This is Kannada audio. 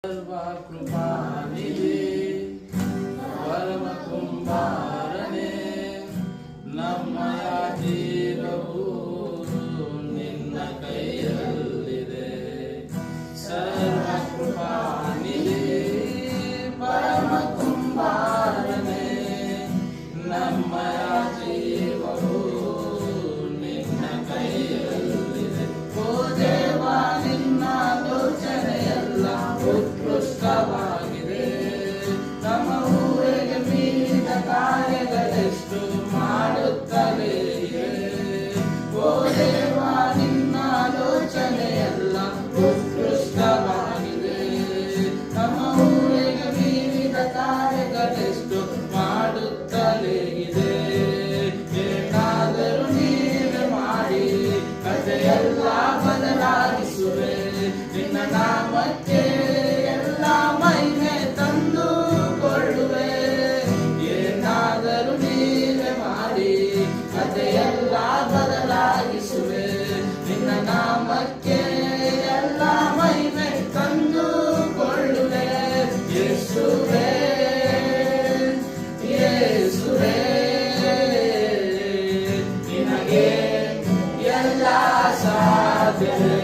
ಕೃಪಾನಿಧಿ ಪರಮ ಕುಂಬಾರನೆ ನಮ್ಮಯ ಜೀವವು ನಿನ್ನ ಕೈಯಲ್ಲಿದೆ. ಸರ್ವ ಕೃಪಾನಿಧಿ ಪರಮ ಕುಂಬಾರನೆ ನಮ್ಮಯ ಜೀವವು ನಿನ್ನ ಕೈಯಲ್ಲಿದೆ. ಓ ದೇವ ನಿನ್ನ ಯೋಚನೆಯೆಲ್ಲ ಉತ್ಕೃಷ್ಟವಾಗಿದೆ. ನಮ್ಮ ಊರಿಗೆ ಮೀರಿದ ಕಾರ್ಯಗಳೆಷ್ಟು ಮಾಡುತ್ತಲೇ ಇದೆ. ಓ ದೇವ ನಿನ್ನ ಯೋಚನೆಯೆಲ್ಲ ಉತ್ಕೃಷ್ಟವಾಗಿದೆ. ನಮ್ಮ ಊರಿಗೆ ಮೀರಿದ ಕಾರ್ಯಗಳೆಷ್ಟು ಮಾಡುತ್ತಲೇ ಇದೆ. ಏನಾದರೂ ನೀವೇ ಮಾಡಿ ಕಥೆಯೆಲ್ಲ ಬದಲಾಯಿಸುವೆ. ನಿನ್ನ ನಾಮಕ್ಕೆ ಎಲ್ಲ ಮಹಿಮೆ ತಂದುಕೊಳ್ಳುವೆ. ಏನಾದರೂ ನೀವೇ ಮಾಡಿ ಕಥೆಯೆಲ್ಲ ಬದಲಾಯಿಸುವೆ. ನಿನ್ನ ನಾಮಕ್ಕೆ ಎಲ್ಲ ಮಹಿಮೆ ತಂದುಕೊಳ್ಳುವೆ. ಯೇಸುವೇ ಯೇಸುವೇ ನಿನಗೆ ಎಲ್ಲ ಸಾಧ್ಯ.